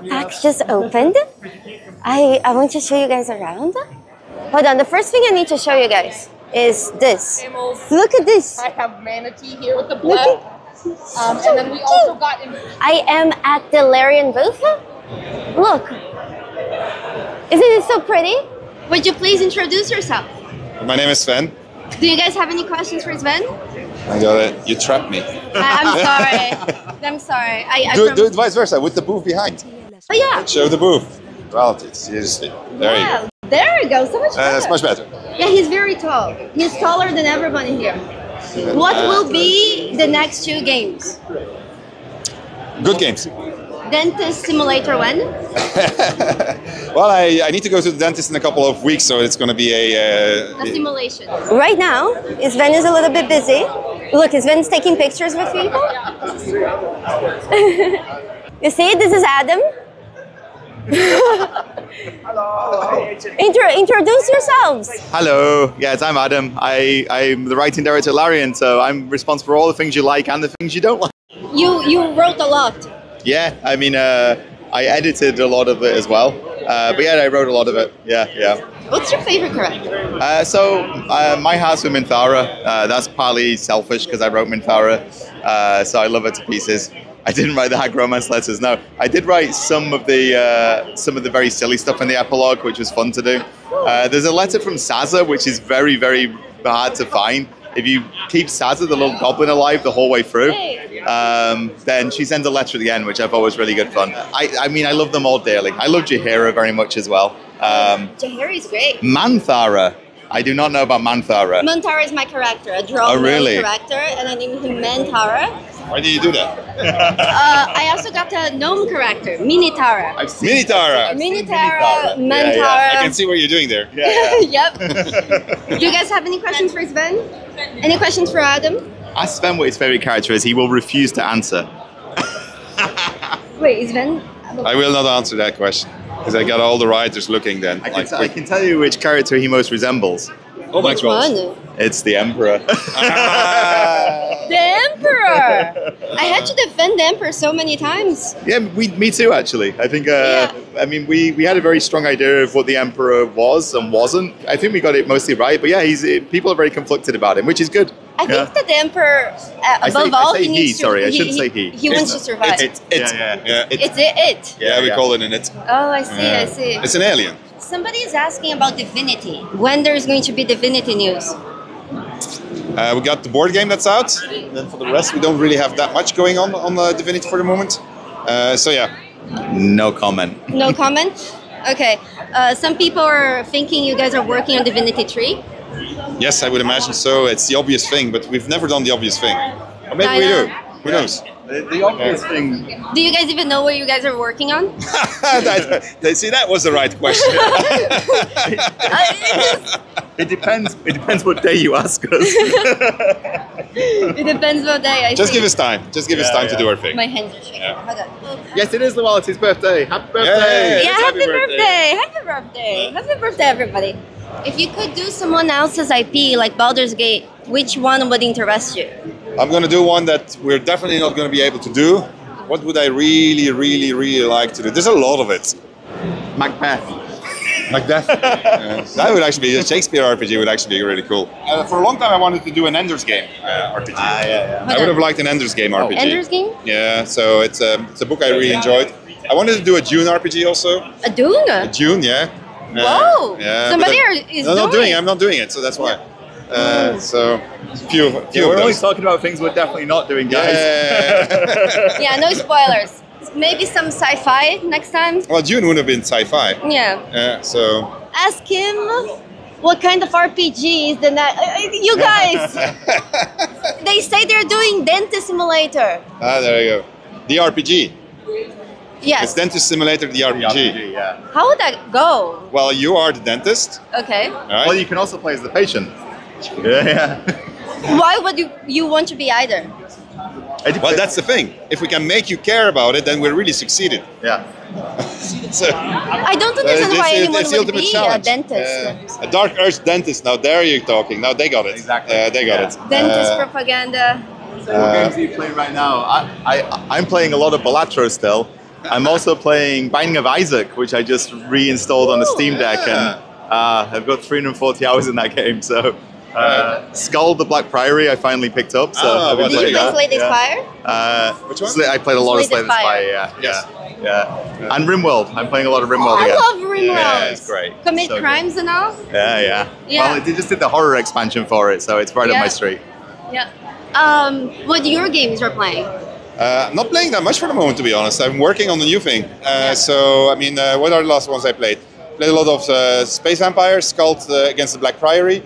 PAX just opened. I want to show you guys around. Hold on, the first thing I need to show you guys is this. Look at this. I have Manatee here with the black. And then we also got... I am at the Larian booth. Look. Isn't it so pretty? Would you please introduce yourself? My name is Swen. Do you guys have any questions for Sven? I got it. You trapped me. I'm sorry. I'm sorry. Do it vice versa with the booth behind. Oh yeah. Show the booth. Well, seriously. There you go. There we go. So much better. That's much better. Yeah, he's very tall. He's taller than everybody here. What will be the next 2 games? Good games. Dentist Simulator when? Well, I need to go to the dentist in a couple of weeks, so it's going to be a simulation. Right now, Sven is a little bit busy. Look, Sven's taking pictures with people. You see, this is Adam. Hello. Introduce yourselves. Hello. Yes, I'm Adam. I'm the writing director at Larian, so I'm responsible for all the things you like and the things you don't like. You wrote a lot. Yeah, I mean, I edited a lot of it as well. But yeah, I wrote a lot of it. Yeah. What's your favorite character? My heart's with Minthara. That's partly selfish because I wrote Minthara, so I love her to pieces. I didn't write the Hag Romance letters. No, I did write some of the very silly stuff in the epilogue, which was fun to do. There's a letter from Saza, which is very, very hard to find. If you keep Saza, the little goblin, alive the whole way through, then she sends a letter at the end, which I thought was really good fun. I mean, I love them all dearly. I love Jaheira very much as well. Jaheira is great. Manthara. I do not know about Manthara. Manthara is my character, a drawn character, and I named him Manthara. Why did you do that? I also got a gnome character, Minitara. Minitara. Manthara. Yeah. I can see what you're doing there. Yep. Do you guys have any questions for Sven? Any questions for Adam? Ask Sven what his favorite character is. He will refuse to answer. Wait, Sven? I will not answer that question because I got all the writers looking then. I can tell you which character he most resembles. Oh my God. It's the Emperor. The Emperor! I had to defend the Emperor so many times. Yeah, me too, actually. I think, I mean, we had a very strong idea of what the Emperor was and wasn't. I think we got it mostly right, but yeah, people are very conflicted about him, which is good. I think that the Emperor, above all, he needs to... Sorry, I shouldn't say he. He wants to survive. It's it. Yeah, we call it an it. Oh, I see. It's an alien. Somebody is asking about Divinity. When there's going to be Divinity news? We got the board game that's out. And then for the rest, we don't really have that much going on Divinity for the moment. So yeah. No comment. No comment? Okay. Some people are thinking you guys are working on Divinity 3. Yes, I would imagine so. It's the obvious thing, but we've never done the obvious thing. Or maybe we do. Who knows? The obvious thing. Do you guys even know what you guys are working on? See, that was the right question. It depends. It depends what day you ask us. It depends what day. Just give us time. Just give us time to do our thing. My hands are shaking. Hold on. Yes, it is Luality's birthday. Happy birthday! Yeah, happy birthday! Happy birthday! Happy birthday, everybody! If you could do someone else's IP, like Baldur's Gate, which one would interest you? I'm going to do one that we're definitely not going to be able to do. What would I really, really, really like to do? There's a lot of it. Macbeth. That would actually be a Shakespeare RPG. Would actually be really cool. For a long time, I wanted to do an Ender's Game RPG. Yeah. I would have liked an Ender's Game RPG. Ender's Game? Yeah. So it's a book I really enjoyed. I wanted to do a Dune RPG also. A Dune? A Dune, yeah. Whoa! Yeah. Somebody is doing it. I'm not doing it, so that's why. So few We're of only those. talking about things we're definitely not doing, guys. Yeah, no spoilers. Maybe some sci-fi next time. Well, Dune would have been sci-fi. Yeah. So ask him what kind of RPG is the next. You guys, they say they're doing Dentist Simulator. There you go. The RPG. Yes. It's Dentist Simulator, the RPG. Yeah. How would that go? Well, you are the dentist. Okay. Right? Well, you can also play as the patient. Yeah. Why would you want to be either? Well, that's the thing. If we can make you care about it, then we're really succeeded. Yeah. So, I don't understand why anyone would be challenge. a dentist. A Dark Earth dentist. Now there you're talking. Now they got it. Exactly. They got it. Dentist propaganda. So what games are you playing right now? I'm playing a lot of Balatro still. I'm also playing Binding of Isaac, which I just reinstalled on the Steam Deck, and I've got 340 hours in that game. So, Skull the Black Priory I finally picked up. So Did you play Slay the Spire? Which one? I played a lot of Slay Slay the Spire. Yeah. And RimWorld. I'm playing a lot of RimWorld again. I love RimWorld. Yeah, it's great. Commit So crimes and all? Yeah. Well, they just did the horror expansion for it, so it's right up my street. Yeah. What your games are playing? I'm not playing that much for the moment, to be honest. I'm working on a new thing. So, I mean, what are the last ones I played? Played a lot of Space Vampires, Skull Against the Black Priory.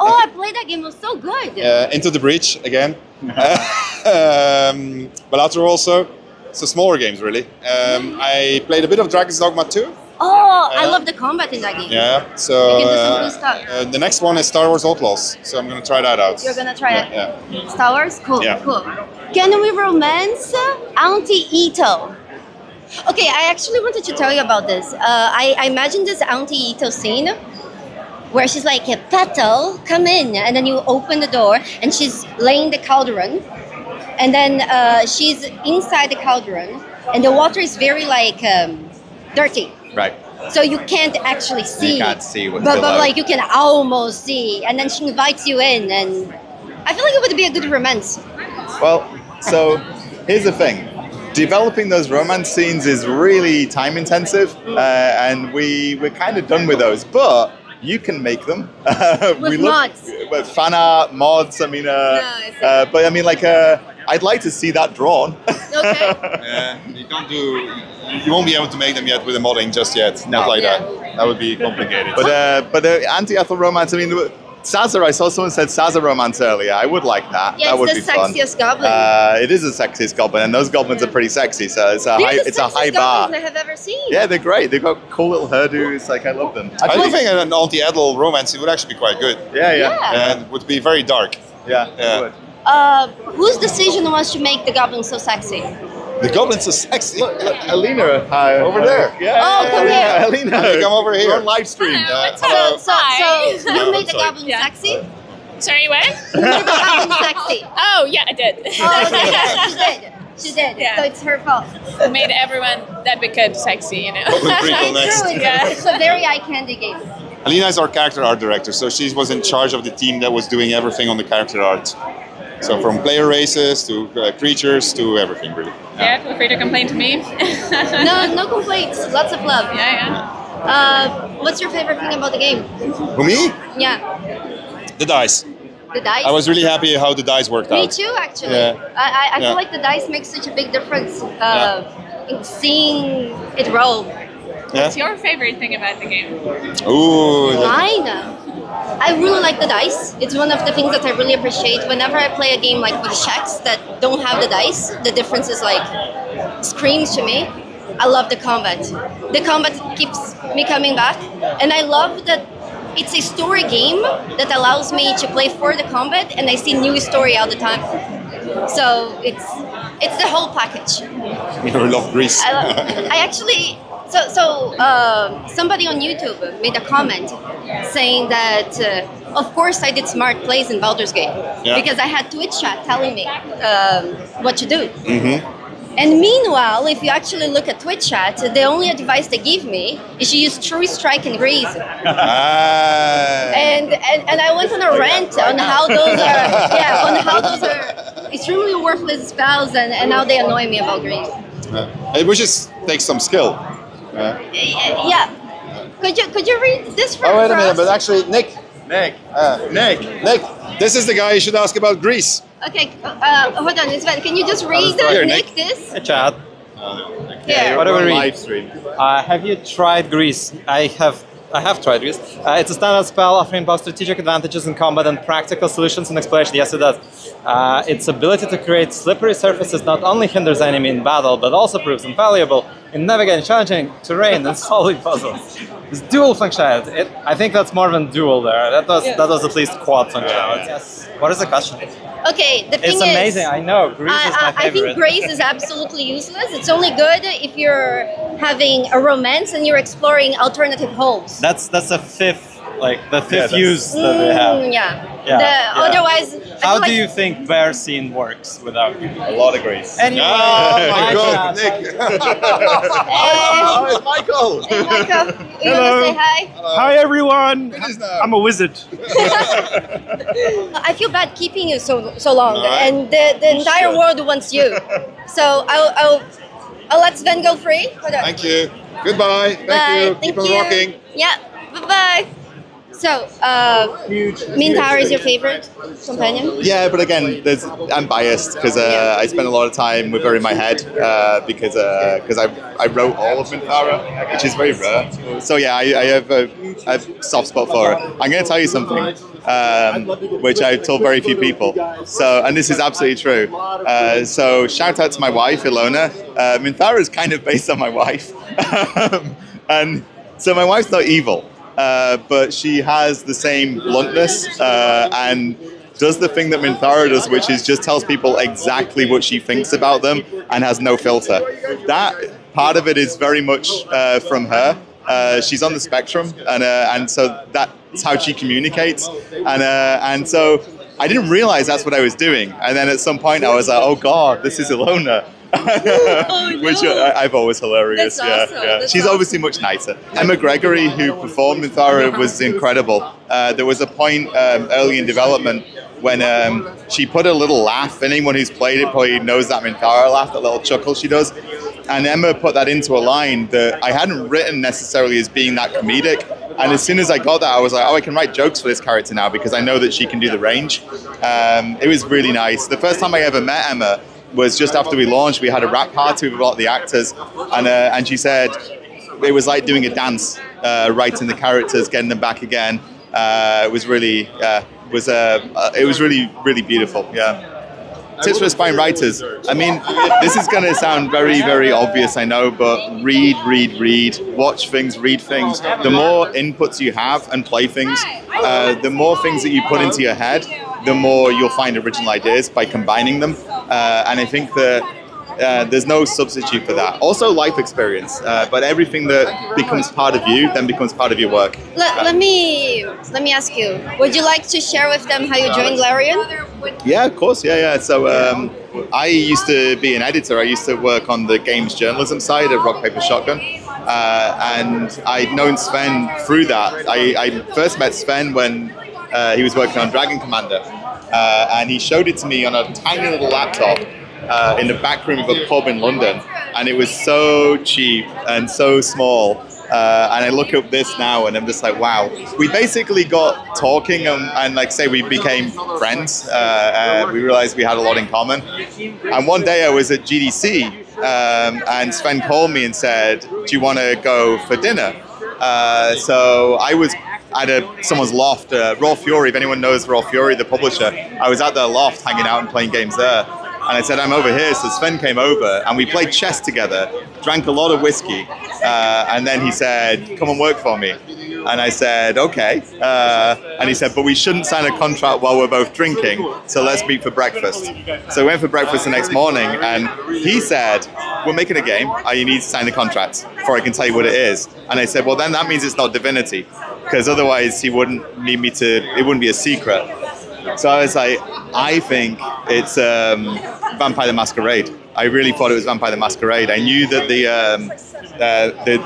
Oh, I played that game. It was so good. Into the Breach again. Balatro also. So smaller games, really. I played a bit of Dragon's Dogma 2. Oh, I love the combat in that game. Yeah, so You can do some cool stuff. the next one is Star Wars Outlaws, so I'm going to try that out. You're gonna try it? Yeah. Star Wars? Cool, Yeah. cool. Can we romance Auntie Ito? Okay, I actually wanted to tell you about this. I imagine this Auntie Ito scene where she's like, Petal, come in. And then you open the door and she's laying the cauldron. And then she's inside the cauldron and the water is very like dirty. Right. So you can't actually see. You can't see what's but below. like you can almost see. And then she invites you in and I feel like it would be a good romance. Well, so here's the thing. Developing those romance scenes is really time intensive, and we're kind of done with those. But you can make them. With mods. With fan art, mods. I mean, but I mean, like, I'd like to see that drawn. Okay. You can't do. You won't be able to make them yet with the modding just yet. No. Not like Yeah. that. That would be complicated. But anti-Ethel romance. I mean, Sazza. I saw someone said Sazza romance earlier. I would like that. Yeah, that would it's be the fun. sexiest goblin. It is the sexiest goblin, and those goblins are pretty sexy. So it's a high bar. goblins I have ever seen. Yeah, they're great. They've got cool little hairdos. Like, I love them. I do think an anti-Edel romance would actually be quite good. Yeah. And would be very dark. Yeah. Yeah. It would. Whose decision was to make the goblin so sexy? The goblins are sexy. Look, Alena. Over there. Yeah. Oh, come here. Alena. Come over here. We're on live stream. Hello. So you made the sorry. goblin sexy? Sorry, what? You made the goblin sexy. Oh, yeah, I did. Oh, okay, yeah, she did. She did. Yeah. So it's her fault. Made everyone that we could sexy, you know. Goblin prequel next. True, it's a very eye candy game. Alena is our character art director, so she was in charge of the team that was doing everything on the character art. So from player races to creatures to everything, really. Yeah, feel free to complain to me. No complaints. Lots of love. Yeah. What's your favorite thing about the game? For me, Yeah, the dice. the dice. I was really happy how the dice worked Me out. too, actually. Yeah. I Yeah. feel like the dice makes such a big difference in seeing it roll. Yeah. What's your favorite thing about the game? Ooh. Mine. I really like the dice. It's one of the things that I really appreciate. Whenever I play a game like with checks that don't have the dice, the difference is like screams to me. I love the combat. The combat keeps me coming back, and I love that it's a story game that allows me to play for the combat, and I see new story all the time. So it's the whole package. You love Greece. I actually. So somebody on YouTube made a comment saying that, of course, I did smart plays in Baldur's Gate because I had Twitch chat telling me what to do. Mm-hmm. And meanwhile, if you actually look at Twitch chat, the only advice they give me is to use True Strike and Grease. And I went on a rant on how those are extremely worthless spells, and how they annoy me about Grease. It would just take some skill. Yeah. Could you read this for Oh, wait a minute, us? but actually, Nick, this is the guy you should ask about Greece. Okay, hold on, Sven. Can you just read Here, Nick this? Hey, chat. Here. What do we read? Live stream. Have you tried Grease? I have tried Grease. It's a standard spell offering both strategic advantages in combat and practical solutions in exploration. Yes, it does. Its ability to create slippery surfaces not only hinders enemy in battle, but also proves invaluable in navigating challenging terrain and solving puzzles. It's dual functionality. I think that's more than dual there. That was at least quad functionality. Yes. What is the question? Okay, the thing It's amazing. I know. Grease is my I favorite. think Grace is absolutely useless. It's only good if you're having a romance and you're exploring alternative homes. That's the fifth like the fuse that they have. Yeah. Otherwise, I How feel do like- you think bear scene works without you? A lot of grease. Anyway, Oh my God, Nick! Oh, it's Michael. Hey, Michael, you want to say hi? Hi everyone! It is now. I'm a wizard. I feel bad keeping you so long, Alright. and the entire world wants you. So I'll let Sven go free. For the, Thank you. Goodbye. Thank Bye. you. Thank Keep on you. rocking. Yeah. Bye bye. So, Mintar is your favorite companion? Yeah, but again, I'm biased because I spend a lot of time with her in my head because I wrote all of Minthara, which is very rare. So yeah, I have a soft spot for her. I'm going to tell you something, which I've told very few people. So, and this is absolutely true. So shout out to my wife, Alena. Minthara is kind of based on my wife, and so my wife's not evil. But she has the same bluntness and does the thing that Minthara does, which is just tells people exactly what she thinks about them and has no filter. That part of it is very much from her. She's on the spectrum, and so that's how she communicates. And so I didn't realize that's what I was doing. And then at some point I was like, oh God, this is Alena. Which I've always hilarious. That's awesome. That's She's awesome. obviously much nicer. Emma Gregory, who performed Minthara, was incredible. There was a point early in development when she put a little laugh. Anyone who's played it probably knows that Minthara laugh, that little chuckle she does. And Emma put that into a line that I hadn't written necessarily as being that comedic. And as soon as I got that, I was like, oh, I can write jokes for this character now because I know that she can do the range. It was really nice. The first time I ever met Emma was just after we launched. We had a rap party with a lot of the actors, and she said it was like doing a dance, writing the characters, getting them back again. It was really, it was really beautiful. Yeah. Tips for aspiring writers. I mean, this is going to sound very, very obvious, I know, but read, watch things, read things. The more inputs you have and play things, the more things that you put into your head, the more you'll find original ideas by combining them. And I think that there's no substitute for that. Also life experience, but everything that becomes part of you then becomes part of your work. Let me ask you. Would you like to share with them how you joined Larian? Yeah, of course. Yeah. So I used to be an editor. I used to work on the games journalism side at Rock Paper Shotgun. And I'd known Sven through that. I first met Sven when he was working on Dragon Commander. And he showed it to me on a tiny little laptop in the back room of a pub in London. And it was so cheap and so small. And I look at this now and I'm just like, wow. We basically got talking and like say we became friends. We realized we had a lot in common. And one day I was at GDC and Sven called me and said, do you want to go for dinner? So I was at someone's loft, Raw Fury, if anyone knows Raw Fury, the publisher. I was at their loft hanging out and playing games there. And I said, I'm over here. So Sven came over and we played chess together, drank a lot of whiskey. And then he said, come and work for me. And I said, okay. And he said, but we shouldn't sign a contract while we're both drinking. So let's meet for breakfast. So we went for breakfast the next morning. And he said, we're making a game. You need to sign the contract before I can tell you what it is. And I said, well, then that means it's not Divinity. Because otherwise he wouldn't need me to, it wouldn't be a secret. So I was like, I think it's Vampire the Masquerade. I really thought it was Vampire the Masquerade. I knew that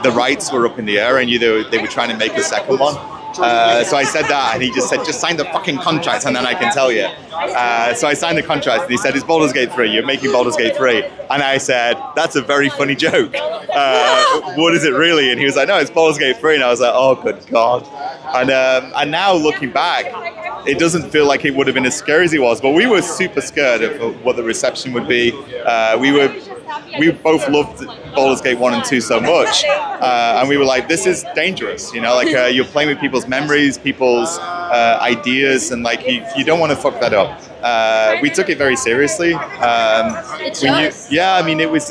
the rights were up in the air. I knew they were trying to make a second one. So I said that, and he just said, just sign the fucking contract, and then I can tell you. So I signed the contract, and he said, it's Baldur's Gate 3. You're making Baldur's Gate 3. And I said, that's a very funny joke. What is it really? And he was like, no, it's Baldur's Gate 3. And I was like, oh, good God. And now looking back, it doesn't feel like it would have been as scary as it was, but we were super scared of what the reception would be. We both loved Baldur's Gate 1 and 2 so much, and we were like, this is dangerous, you know, like you're playing with people's memories, people's ideas, and like you don't want to fuck that up. We took it very seriously. Yeah, I mean, it was,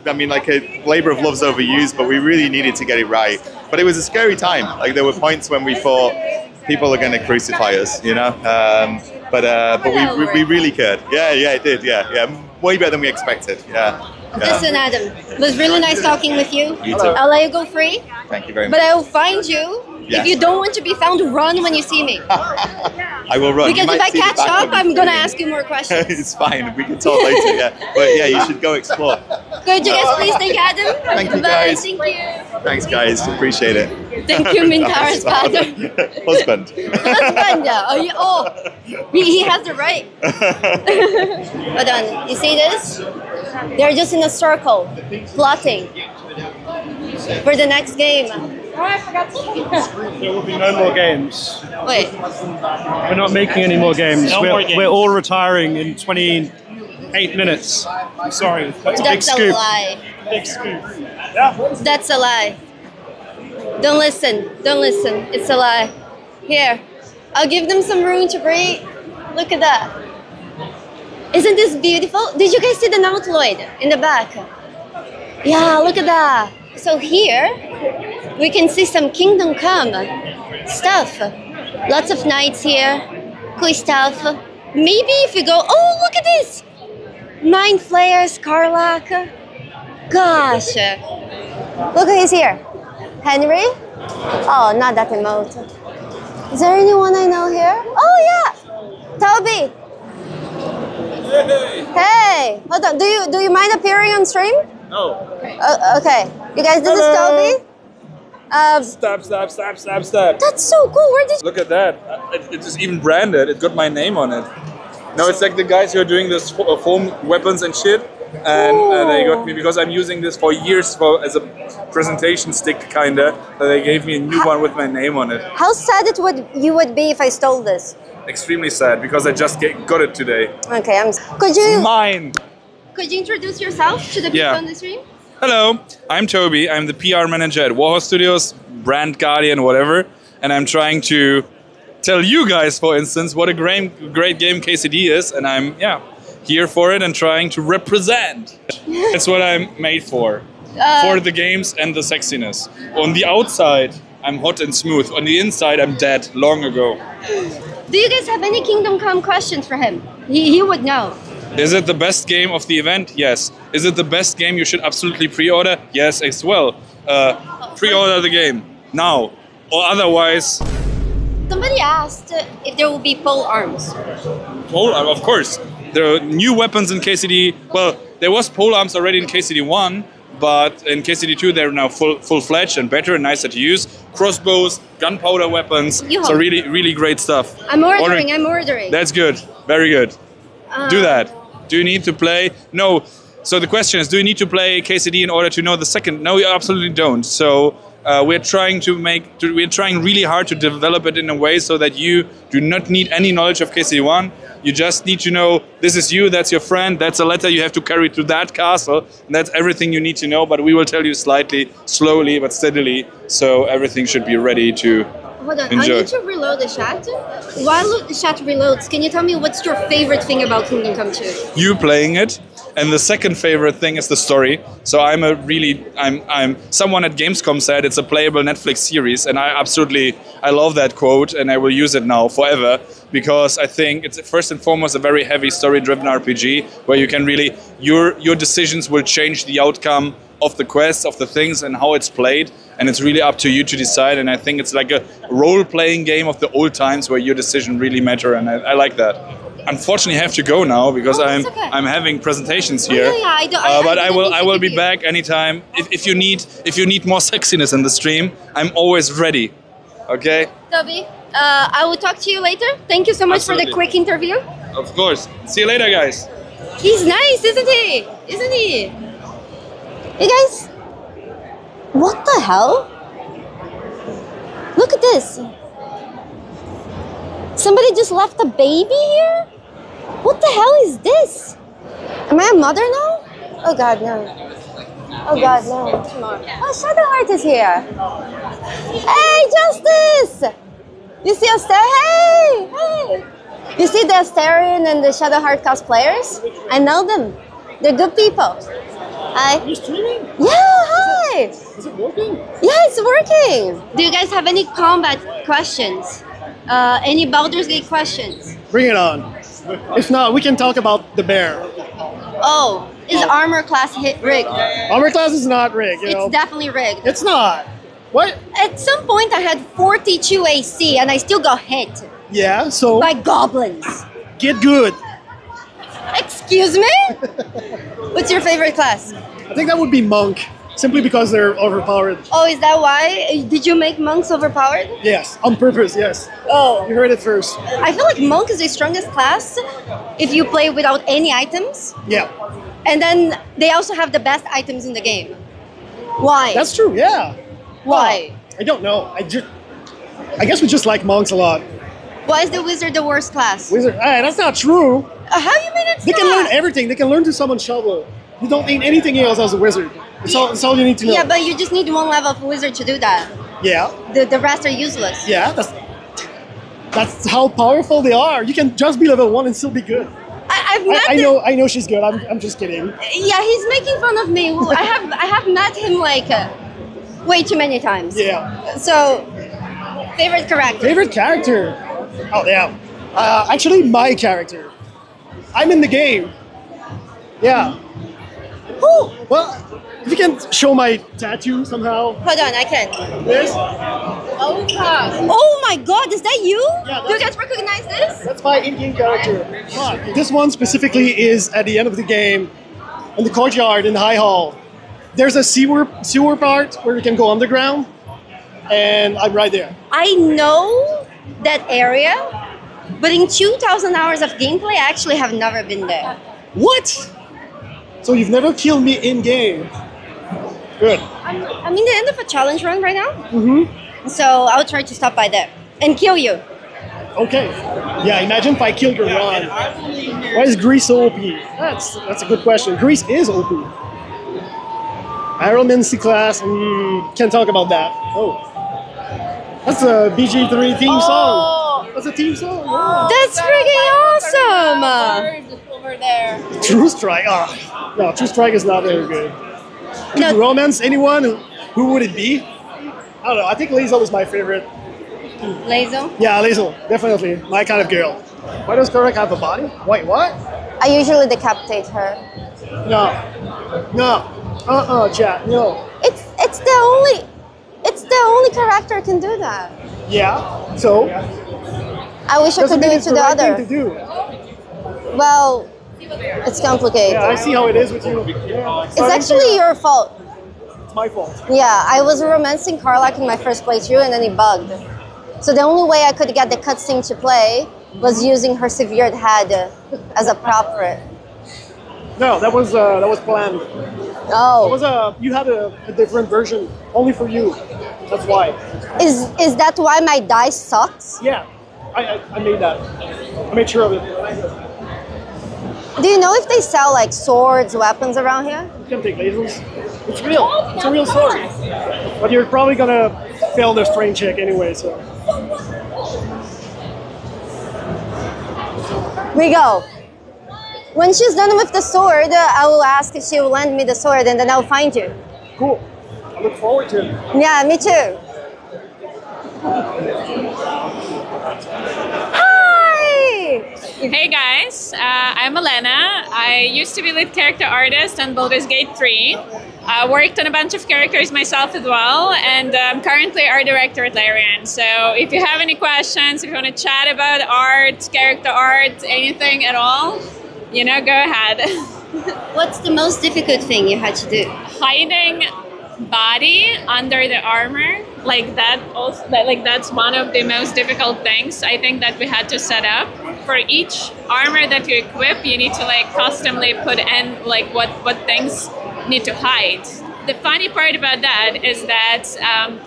I mean, like a labor of love's overused, but we really needed to get it right. But it was a scary time. Like there were points when we thought people are going to crucify us, you know. But we really cared. Yeah, it did. Yeah, way better than we expected. Yeah. Listen, Adam, it was really nice talking with you. You too. I'll let you go free. Thank you very much. But I will find you Yes. If you don't want to be found, run when you see me. I will run. Because You if might I see the catch back up, of me I'm gonna running. ask you more questions. It's fine. We can talk later. Yeah, but yeah, you should go explore. Could you guys please thank Adam? Thank you, Bye. guys. Thank you. Thanks, guys. Appreciate it. Thank you, Mintaro's father. Husband. Husband. He has the right. Hold on. You see this? They're just in a circle, plotting for the next game. Oh, I forgot to There will be no more games. Wait. We're not making any more games. We're all retiring in 28 minutes. I'm sorry. That's a big That's a scoop. lie. Big scoop. That's a lie. Don't listen. Don't listen. It's a lie. Here, I'll give them some room to breathe. Look at that. Isn't this beautiful? Did you guys see the nautiloid in the back? Yeah, look at that. So here, we can see some Kingdom Come stuff. Lots of knights here. Cool stuff. Maybe if you go, oh, look at this. Mind Flayer, Scarlac. Gosh. Look who's here. Henry? Oh, not that emote. Is there anyone I know here? Oh, yeah. Toby. Hey. Hold on. Do you mind appearing on stream? No. Okay. You guys, this is Toby. Stab. That's so cool. Where did you... Look at that. It's just even branded. It got my name on it. No, it's like the guys who are doing this foam weapons and shit. And they got me because I'm using this for years as a presentation stick, kinda. So they gave me a new one with my name on it. How sad you would be if I stole this? Extremely sad because I just got it today. Okay, Could you... Mine. Could you introduce yourself to the people on the stream? Hello, I'm Toby. I'm the PR manager at Warhorse Studios, brand guardian, whatever. And I'm trying to tell you guys, for instance, what a great game KCD is. And I'm, here for it and trying to represent. That's what I'm made for the games and the sexiness. On the outside, I'm hot and smooth. On the inside, I'm dead long ago. Do you guys have any Kingdom Come questions for him? He would know. Is it the best game of the event? Yes. Is it the best game you should absolutely pre-order? Yes, as well. Pre-order the game now, or otherwise. Somebody asked if there will be pole arms. Of course. There are new weapons in KCD. Well, there was pole arms already in KCD 1, but in KCD 2 they're now full-fledged and better and nicer to use. Crossbows, gunpowder weapons. So really great stuff. I'm ordering. That's good. Very good. Do that. Do you need to play? No. So the question is, do you need to play KCD in order to know the second? No, you absolutely don't. So we're trying really hard to develop it in a way so that you do not need any knowledge of KCD 1. You just need to know this is you, that's your friend, that's a letter you have to carry to that castle, and that's everything you need to know. But we will tell you slowly but steadily, so everything should be ready to Hold on, enjoy. I need to reload the chat. While the chat reloads, can you tell me what's your favorite thing about Kingdom Come 2? You playing it. And the second favorite thing is the story. So I'm someone at Gamescom said it's a playable Netflix series, and I love that quote, and I will use it now forever, because I think it's first and foremost a very heavy story-driven RPG where you can really your decisions will change the outcome of the quest, of the things, and how it's played, and it's really up to you to decide. And I think it's like a role-playing game of the old times where your decision really matter, and I like that. Unfortunately, I have to go now because I'm having presentations here. But I will be back anytime. If you need more sexiness in the stream, I'm always ready. Okay. Toby, I will talk to you later. Thank you so much for the quick interview. Of course. See you later, guys. He's nice, isn't he? Hey guys, what the hell? Look at this. Somebody just left a baby here? What the hell is this? Am I a mother now? Oh god, no. Oh god, no. Come on. Oh, Shadowheart is here. Hey, Justice! You see Hey! You see the Asterion and the Shadowheart cosplayers? I know them. They're good people. Hi. Are you streaming? Yeah, hi! Is it working? Yeah, it's working. Do you guys have any combat questions? Any Baldur's Gate questions? Bring it on. If not, we can talk about the bear. Is armor class rigged? Armor class is not rigged. It's definitely rigged. It's not. What? At some point, I had 42 AC, and I still got hit Yeah, so by goblins. get good. Excuse me? What's your favorite class? I think that would be monk, simply because they're overpowered. Oh, is that why? Did you make monks overpowered? Yes, on purpose, yes. Oh. You heard it first. I feel like monk is the strongest class if you play without any items. Yeah, And then they also have the best items in the game. Why? that's true, yeah. Why? I don't know. I guess we just like monks a lot. Why is the wizard the worst class? Wizard, that's not true. How you mean it's They not? can learn everything. They can learn to summon shovel. You don't need anything else as a wizard. That's all you need to know. Yeah, but you just need one level of wizard to do that. Yeah, The rest are useless. yeah. That's how powerful they are. You can just be level 1 and still be good. I've met him. I know she's good. I'm just kidding. Yeah, he's making fun of me. I have met him like way too many times. Yeah. So, favorite character? Favorite character? Oh yeah. Actually, my character. I'm in the game. Yeah. Who? Well, if you can show my tattoo somehow. Hold on, I can. This? Oh my god, is that you? Yeah, Do you guys recognize this? That's my in-game character. This one specifically is at the end of the game, in the courtyard in the High Hall. There's a sewer part where you can go underground, and I'm right there. I know that area, but in 2,000 hours of gameplay, I actually have never been there. What? So you've never killed me in-game? Good. I'm in the end of a challenge run right now, Mm-hmm. so I'll try to stop by there and kill you. Okay. Yeah, imagine if I kill your run. Why is Greece so OP? That's a good question. Greece is OP. Pyromancy class, can't talk about that. Oh. That's a BG3 theme song. That's a theme song. Yeah. That's freaking awesome! Over there. True Strike. No, True Strike is not very good. No. Romance, anyone? Who would it be? I don't know. I think Lazo is my favorite. Lazo? Yeah, Lazo. Definitely. My kind of girl. Why does Korak have a body? Wait, what? I usually decapitate her. No. Chat. No. It's the only character can do that. Yeah. So? I wish I Doesn't could do mean it it's to the the right other. thing to do. Well, it's complicated. Yeah, I see how it is with you. Yeah. It's actually your fault. It's my fault. Yeah, I was romancing Karlak in my first playthrough and then it bugged. So the only way I could get the cutscene to play was using her severed head as a prop for it. No, that was planned. Oh. You had a different version only for you. That's why. Is that why my dice sucks? Yeah, I made that. I made sure of it. Do you know if they sell like swords, weapons around here? You can take lasers. It's real. It's a real sword. But you're probably gonna fail the strain check anyway, so. We go. When she's done with the sword, I will ask if she will lend me the sword and then I'll find you. Cool. I look forward to it. Yeah, me too. Hi! Hey guys, I'm Alena. I used to be lead character artist on Baldur's Gate 3. I worked on a bunch of characters myself as well, and I'm currently art director at Larian. So if you have any questions, if you want to chat about art, character art, anything at all, go ahead. What's the most difficult thing you had to do? Hiding body under the armor, that's one of the most difficult things I think that we had to set up. For each armor that you equip, you need to customly put in what things need to hide. The funny part about that is that,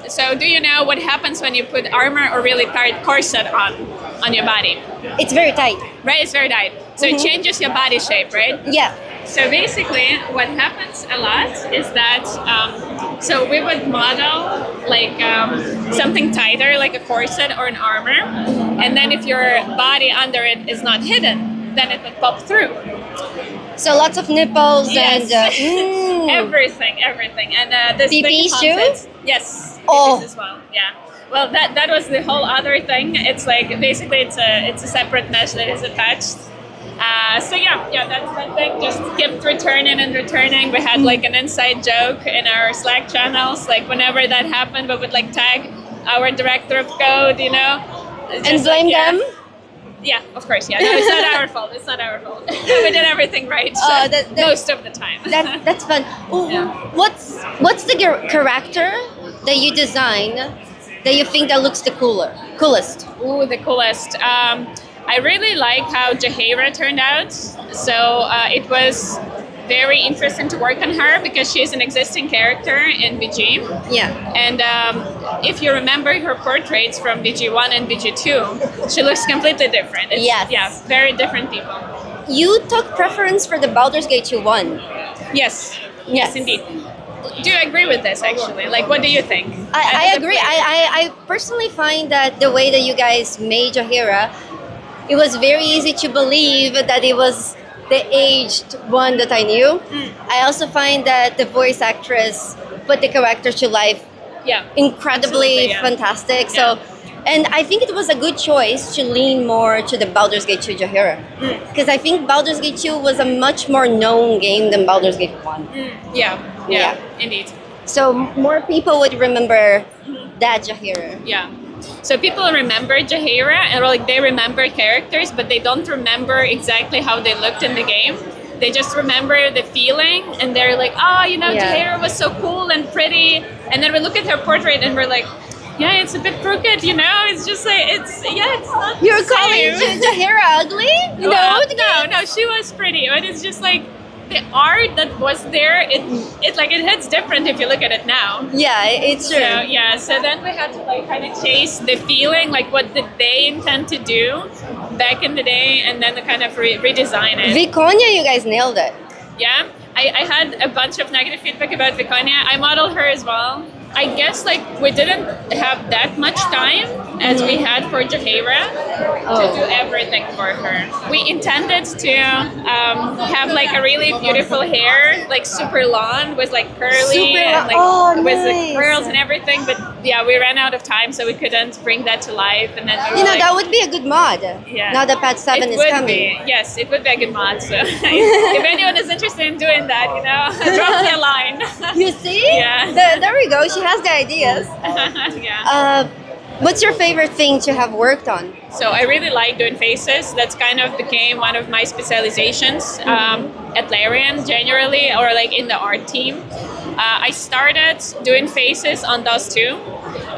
so do you know what happens when you put armor or really tight corset on your body? It's very tight. Right, it's very tight. So it changes your body shape, right? Yeah. So basically, what happens a lot is that, so we would model something tighter, like a corset or an armor, and then if your body under it is not hidden, then it would pop through. So lots of nipples Yes. and everything, and this BBs thing too? Yes, Oh. BBs as well. Yeah. Well, that was the whole other thing. It's basically it's a separate mesh that is attached. So that's that thing. Just kept returning and returning. We had like an inside joke in our Slack channels. Like whenever that happened, we would like tag our director of code, you know, And blame them? Yeah, of course. Yeah, no, it's not our fault. It's not our fault. We did everything right most of the time. That's fun. Ooh, what's the character that you design that you think that looks the coolest? Ooh, the coolest. I really like how Jaheira turned out. So it was very interesting to work on her because she's an existing character in BG. Yeah. And if you remember her portraits from BG1 and BG2, she looks completely different. Yes. Yeah, very different people. You took preference for the Baldur's Gate 2 one. Yes. Yes, indeed. Do you agree with this, actually? Like, what do you think? I agree. I personally find that the way that you guys made Jaheira, it was very easy to believe that it was the aged one that I knew. I also find that the voice actress put the character to life incredibly fantastic. So, and I think it was a good choice to lean more to the Baldur's Gate 2 Jaheira. Because I think Baldur's Gate 2 was a much more known game than Baldur's Gate 1. Yeah, indeed. So more people would remember that Jaheira. Yeah. So people remember Jaheira and like they remember characters, but they don't remember exactly how they looked in the game. They just remember the feeling, and they're like, oh, you know, Jaheira was so cool and pretty. And then we look at her portrait and we're like, yeah, it's a bit crooked, you know. It's just like it's not. You're calling Jaheira ugly? No, she was pretty, but it's just like the art that was there. It hits different if you look at it now. Yeah, it's true. So then we had to like kind of chase the feeling, like what did they intend to do back in the day, and then to kind of redesign it. Viconia, you guys nailed it. Yeah, I had a bunch of negative feedback about Viconia. I modeled her as well. I guess like we didn't have that much time as we had for Jaheira to do everything for her. We intended to have like a really beautiful hair, like super long with like curly and like with the curls and everything. But yeah, we ran out of time, so we couldn't bring that to life. And then we that would be a good mod. Yeah. Now that Patch 7 is coming. Yes, it would be a good mod. So if anyone is interested in doing that, you know, drop me a line. You see? Yeah. There we go. She has the ideas. What's your favorite thing to have worked on? So I really like doing faces. That's kind of became one of my specializations at Larian generally, or like in the art team. I started doing faces on DOS 2,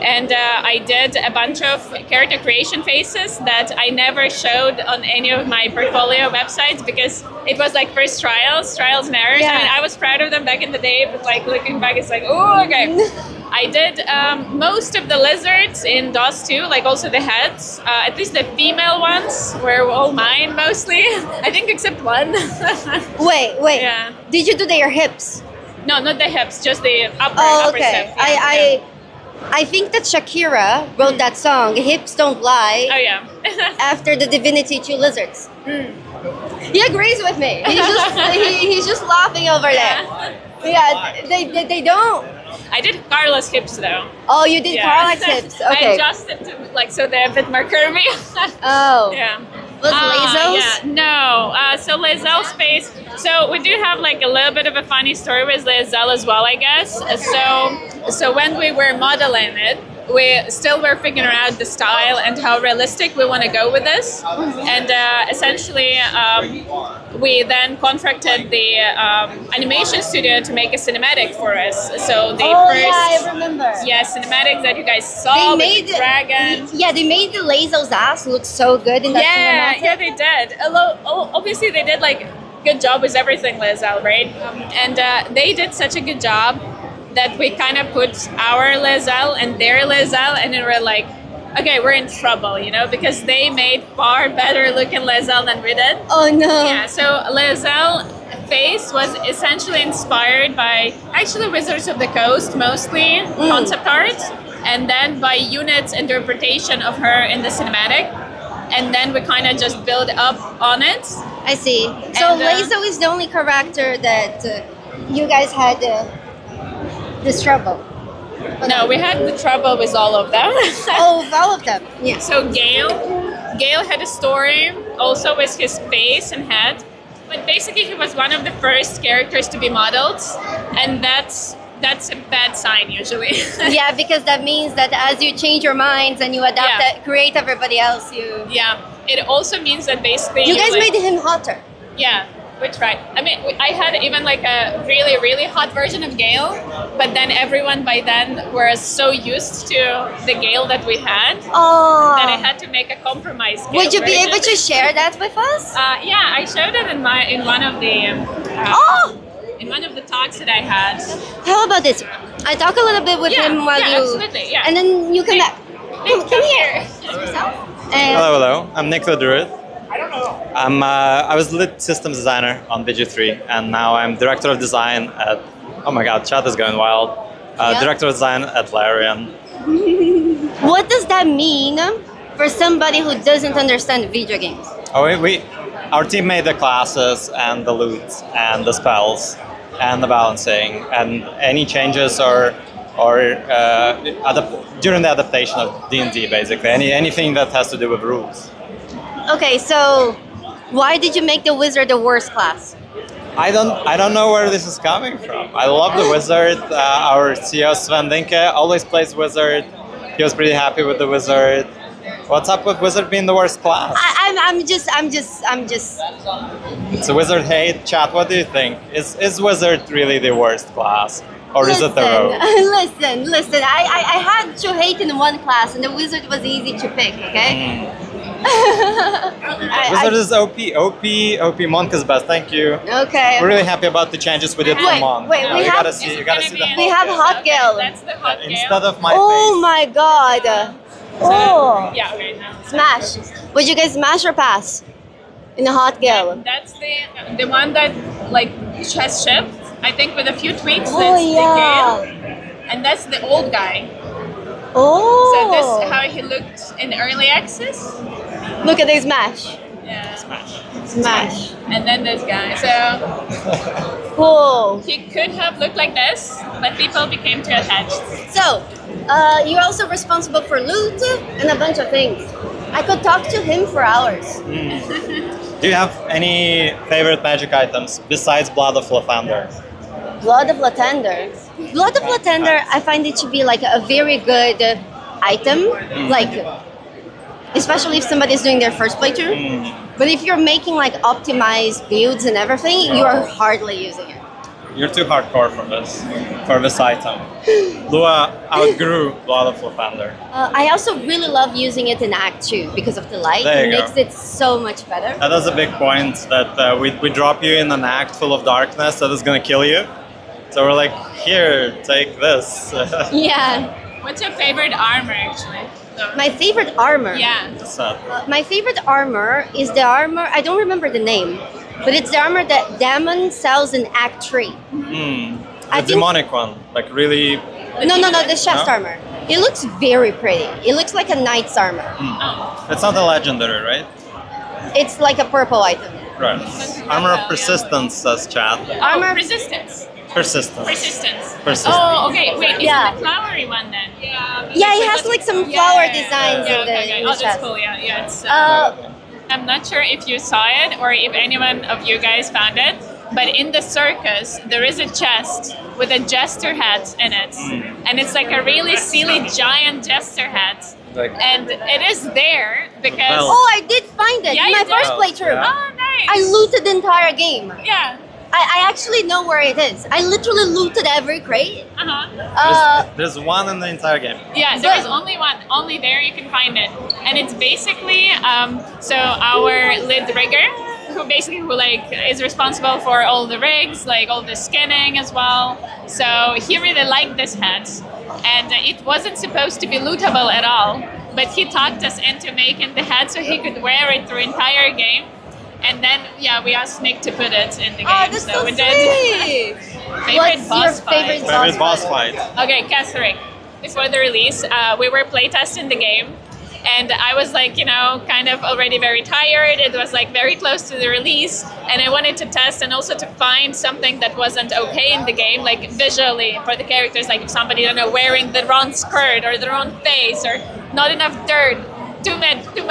and I did a bunch of character creation faces that I never showed on any of my portfolio websites because it was like first trials and errors. I mean, I was proud of them back in the day, but like looking back, it's like, oh, okay. I did most of the lizards in DOS 2, like also the heads. At least the female ones were all mine mostly. I think except one. Wait. Yeah. Did you do their hips? No, not the hips, just the upper step. Yeah, I think that Shakira wrote that song, Hips Don't Lie. Oh, yeah. After the Divinity 2 lizards. He agrees with me. He's just laughing over there. Yeah, they don't. I did Carla's hips though. Oh, you did Carla's hips. Okay. I adjusted to like so they're a bit more curvy. Oh. Yeah. Was Lazos? Yeah. No. So Lazelle's face. So we do have like a little bit of a funny story with Lazelle as well, I guess. So when we were modeling it, we still were figuring out the style and how realistic we want to go with this. And essentially, we then contracted the animation studio to make a cinematic for us. So the first, I remember. Yeah, cinematic that you guys saw with the dragon. Yeah, they made the Lazo's ass look so good in that cinematic. Yeah, they did. Although, obviously, they did like good job with everything, Lazelle, right? And they did such a good job that we kind of put our Lazelle and their Lazelle, and then we're like, okay, we're in trouble, you know, because they made far better looking Lazelle than we did. Oh no. Yeah, so Lazelle face was essentially inspired by actually Wizards of the Coast, mostly concept art, and then by Unit's interpretation of her in the cinematic. And then we kind of just build up on it. I see. So Lazo is the only character that you guys had this trouble. No, we had the trouble with all of them. Oh, all of them. Yeah. So Gale had a story. also with his face and head. But basically, he was one of the first characters to be modeled, and that's a bad sign usually. Yeah, because that means that as you change your minds and you adapt it, create everybody else, you... Yeah, it also means that basically... You guys made him hotter. Yeah, we tried. I mean, I had even like a really, really hot version of Gale, but then everyone by then were so used to the Gale that we had that I had to make a compromise. Gale Would you be version. able to share that with us? Yeah, I showed it in one of the in one of the talks that I had. How about this? I talk a little bit with him while you... absolutely, yeah. And then you come back. Come here. Hello, hello. I'm Nick the Druid. I was lead systems designer on VG3, and now I'm director of design at... Oh my god, chat is going wild. Director of design at Larian. What does that mean for somebody who doesn't understand video games? Oh, our team made the classes and the loot and the spells and the balancing and any changes during the adaptation of D&D, basically. Anything that has to do with rules. Okay, so why did you make the wizard the worst class? I don't know where this is coming from. I love the wizard. Our CEO Swen Vincke always plays wizard. He was pretty happy with the wizard. What's up with wizard being the worst class? I'm just. It's a wizard hate. Chat, what do you think? Is wizard really the worst class? Or is it the rogue? Listen. I had to hate in one class, and the wizard was easy to pick, okay? Wizard is OP Monk is best, thank you. Okay. We're really happy about the changes we did for Monk. Wait, you gotta see the... We have Hot Gale. That's the Hot Gale. Instead of my Oh face. my god. Oh. Yeah, okay, now. Smash. Would you guys smash or pass? In the Hot Gale? That's the one that like has shipped, I think with a few tweaks. Oh, that's yeah. the Gale. And that's the old guy. Oh. So this is how he looked in early access. Look at this smash. Yeah. Smash. And then this guy. So Cool. he could have looked like this, but people became too attached. So, you're also responsible for loot and a bunch of things. I could talk to him for hours. Do you have any favorite magic items besides Blood of Lathander? Blood of Lathander. Blood of Lathander, I find it to be like a very good item. Like, especially if somebody's doing their first playthrough. But if you're making like optimized builds and everything, you are hardly using it. You're too hardcore for this item. Lua outgrew Blood of Lathander. I also really love using it in Act 2 because of the light. There It you makes go. it so much better. That is a big point, that we drop you in an act full of darkness that is going to kill you. So we're like, here, take this. Yeah. What's your favorite armor, actually? So, My favorite armor. yeah. My favorite armor is the armor, I don't remember the name, but it's the armor that Damon sells in Act 3. The demonic one, like really... No, the chest No? armor. It looks very pretty. It looks like a knight's armor. It's not a legendary, right? It's like a purple item. Right. Armor of Persistence, says chat. Armor- resistance. Persistence. Oh, okay. Wait, is Yeah. it the flowery one then? Yeah, it has like some flower designs in the, okay. in Oh, the that's chest. cool. Yeah, it's. Uh, I'm not sure if you saw it or if anyone of you guys found it, but in the circus there is a chest with a jester hat in it, and it's like a really silly giant jester hat. Like, And it is there because. Belt. oh, I did find it Yeah, in you my did? first playthrough. Yeah. Oh, nice. I looted the entire game. Yeah. I actually know where it is. I literally looted every crate. Uh-huh. there's one in the entire game. Yeah, there is only one. Only there you can find it, and it's basically so our lead rigger, who is responsible for all the rigs, like all the skinning as well. So he really liked this hat, and it wasn't supposed to be lootable at all. But he talked us into making the hat so he could wear it through entire game. And then, we asked Nick to put it in the game. Oh, that's so we sweet. did. What's your favorite Favorite boss fight? Okay, Catherine. Before the release, we were playtesting the game, and I was like, kind of already very tired. It was like very close to the release, and I wanted to test and also to find something that wasn't okay in the game, like visually for the characters, like if somebody, wearing the wrong skirt or the wrong face or not enough dirt. Too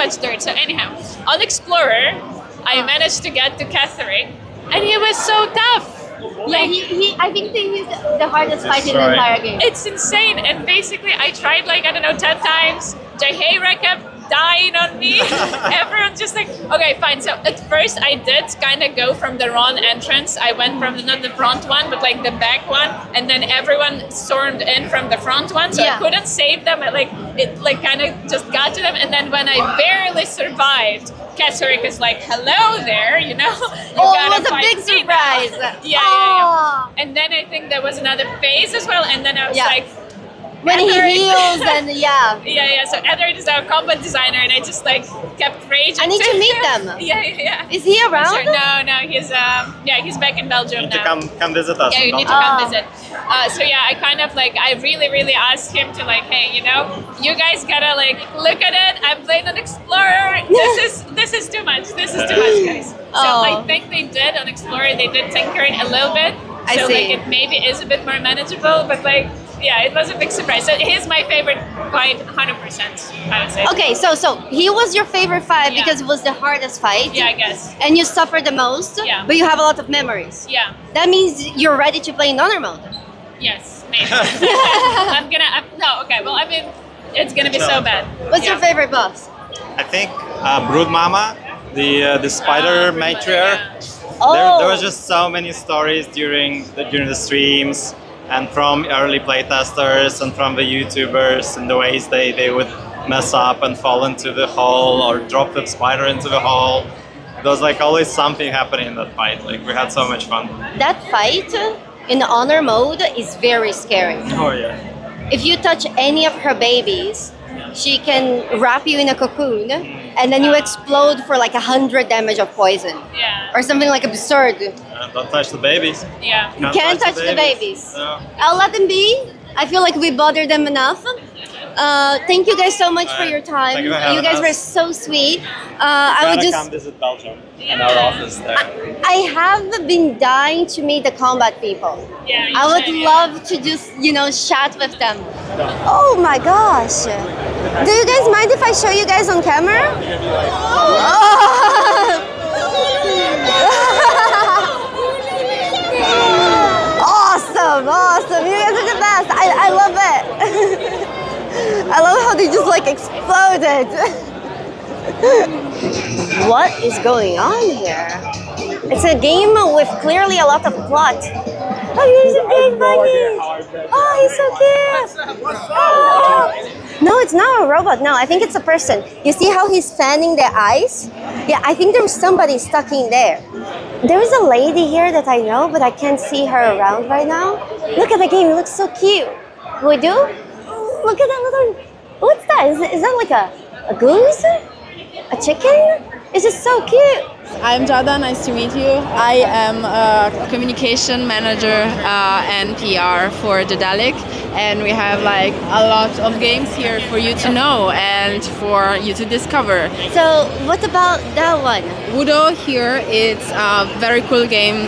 much dirt. So anyhow, on Explorer, I managed to get to Catherick, and he was so tough. Like I think he's the hardest fight in the entire game. It's insane. And basically, I tried like, I don't know, 10 times. Jaheira kept dying on me. Everyone just like, okay, fine. So at first I did kind of go from the wrong entrance. I went from not the front one, but like the back one. And then everyone stormed in from the front one. So I couldn't save them. It kind of just got to them. And then when I barely survived, Catherick is like, hello there, you know? It was a big surprise. Yeah. And then I think there was another phase as well. And then I was like, when he heals and So Edward is our combat designer, and I just like kept raging. I need to meet them. Yeah. Is he around? Sure. No, he's he's back in Belgium you need now. to come visit us. Yeah, you need to come visit. So yeah, I kind of like, I really asked him to like, hey, you know, you guys gotta like look at it. I'm playing on Explorer. This is too much. This is too much, guys. So I think they did on Explorer. They did tinker it a little bit. So like it maybe is a bit more manageable, but like. Yeah, it was a big surprise. So he's my favorite fight, 100%, I would say. Okay, so he was your favorite fight because it was the hardest fight. Yeah, I guess. And you suffered the most. Yeah. But you have a lot of memories. Yeah. That means you're ready to play in honor mode. Yes, maybe. Well, I mean, it's gonna be so bad. What's your favorite boss? I think Brood Mama, the spider matriarch. Oh. There was just so many stories during the streams. And from early playtesters and from the YouTubers and the ways they would mess up and fall into the hole or drop the spider into the hole. There was like always something happening in that fight. Like we had so much fun. That fight in honor mode is very scary. Oh yeah. If you touch any of her babies, she can wrap you in a cocoon and then you explode for like 100 damage of poison. Yeah. Or something like absurd. Don't touch the babies. Yeah. You can't touch the babies. No. I'll let them be. I feel like we bothered them enough. Thank you guys so much for your time. Thank you for having You guys us. were so sweet. I would just come visit Belgium and our office there. I have been dying to meet the combat people. Yeah, I would love to just, chat with them. Oh my gosh. Do you guys mind if I show you guys on camera? Awesome. You guys are the best. I love it. I love how they just like exploded. What is going on here? It's a game with clearly a lot of plot. Oh, here's a big bunny. Oh, he's so cute. Oh. No, it's not a robot. No, I think it's a person. You see how he's fanning their eyes? Yeah, I think there's somebody stuck in there. There's a lady here that I know, but I can't see her around right now. Look at the game. It looks so cute. We do? Look at that little... What's that? Is that like a goose? A chicken? It's just so cute. I'm Jada, nice to meet you. I am a communication manager and PR for Daedalic, and we have like a lot of games here for you to know and for you to discover. So what about that one? Wudo here, it's a very cool game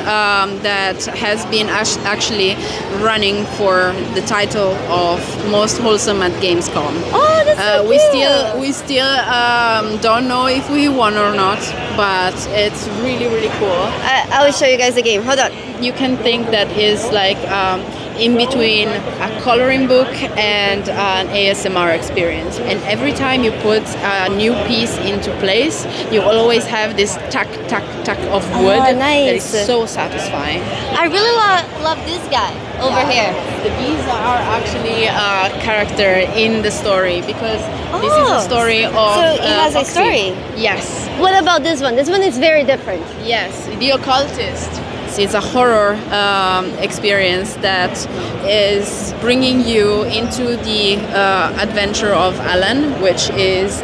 that has been actually running for the title of most wholesome at Gamescom. Oh, that's so cute. We still don't know if we won or not, but it's really cool. I will show you guys the game. Hold on. You can think that is like in between a coloring book and an ASMR experience. And every time you put a new piece into place, you always have this tack of wood. Oh, nice. That is so satisfying. I really love this guy over here. These are actually a character in the story because this is a story of So it has a Foxy. story? Yes. What about this one? This one is very different. Yes, The Occultist. It's a horror experience that is bringing you into the adventure of Alan, which is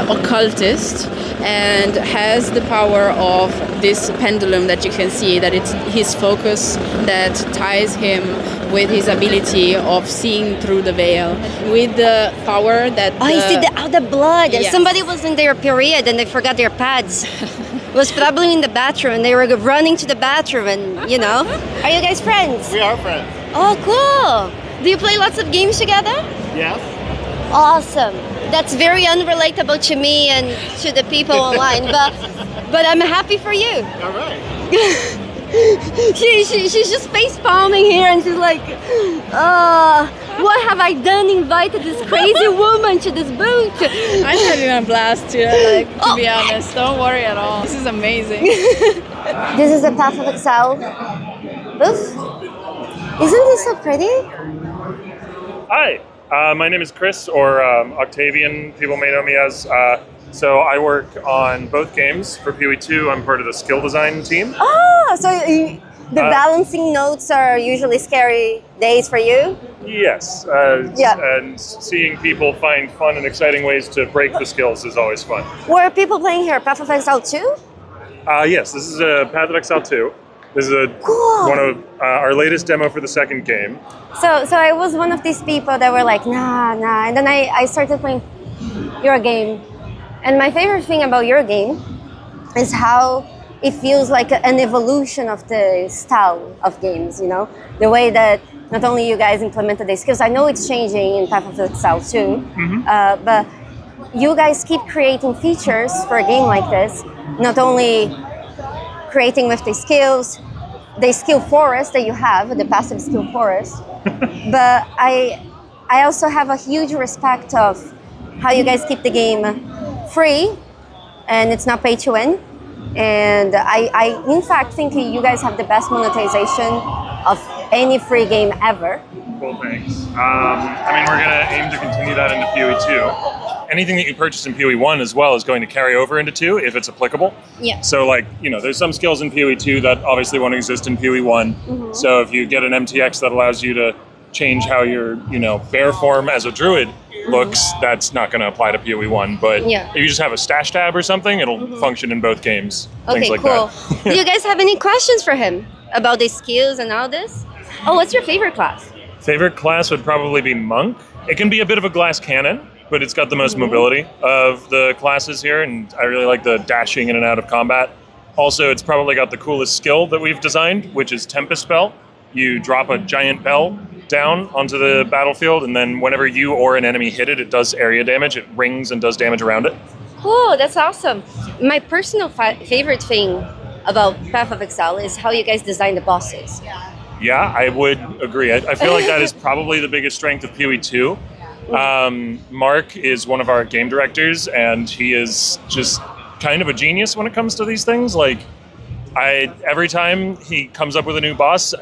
occultist and has the power of this pendulum that you can see, that it's his focus that ties him with his ability of seeing through the veil, with the power that... Oh, you see the blood. Yes. Somebody was in their period and they forgot their pads. It was probably in the bathroom and they were running to the bathroom and, Are you guys friends? We are friends. Oh, cool. Do you play lots of games together? Yes. Awesome. That's very unrelatable to me and to the people online, but I'm happy for you. All right. She's just face palming here, and she's like, what have I done? Invited this crazy woman to this booth. I'm having a blast too, to be honest. Don't worry at all. This is amazing. This is the Path of Exile booth. Isn't this so pretty? Hi, my name is Chris, or Octavian, people may know me as. So I work on both games. For PoE2, I'm part of the skill design team. Oh, so the balancing notes are usually scary days for you? Yes, and seeing people find fun and exciting ways to break the skills is always fun. Were people playing here Path of Exile 2? Yes, this is a Path of Exile 2. This is one of our latest demo for the second game. So I was one of these people that were like, nah, and then I started playing your game. And my favorite thing about your game is how it feels like an evolution of the style of games, you know? The way that not only you guys implemented the skills, I know it's changing in Path of Exile 2, but you guys keep creating features for a game like this, not only creating with the skill forest that you have, the passive skill forest, but I also have a huge respect of how you guys keep the game free, and it's not pay to win. And I in fact think you guys have the best monetization of any free game ever. Well, thanks. I mean, we're going to aim to continue that into PoE2. Anything that you purchase in PoE1 as well is going to carry over into 2 if it's applicable. Yeah. So, like, you know, there's some skills in PoE2 that obviously won't exist in PoE1. So if you get an MTX that allows you to change how your, bear form as a druid looks, that's not going to apply to PoE1. But if you just have a stash tab or something, it'll function in both games. Okay, things like cool. that. Do you guys have any questions for him about the skills and all this? Oh, what's your favorite class? Favorite class would probably be Monk. It can be a bit of a glass cannon, but it's got the most mobility of the classes here, and I really like the dashing in and out of combat. Also, it's probably got the coolest skill that we've designed, which is Tempest Bell. You drop a giant bell down onto the battlefield, and then whenever you or an enemy hit it, it does area damage. It rings and does damage around it. Oh, that's awesome. My personal favorite thing about Path of Exile is how you guys design the bosses. Yeah, I would agree. I feel like that is probably the biggest strength of PoE2. Mark is one of our game directors, and he is just kind of a genius when it comes to these things. Like, every time he comes up with a new boss,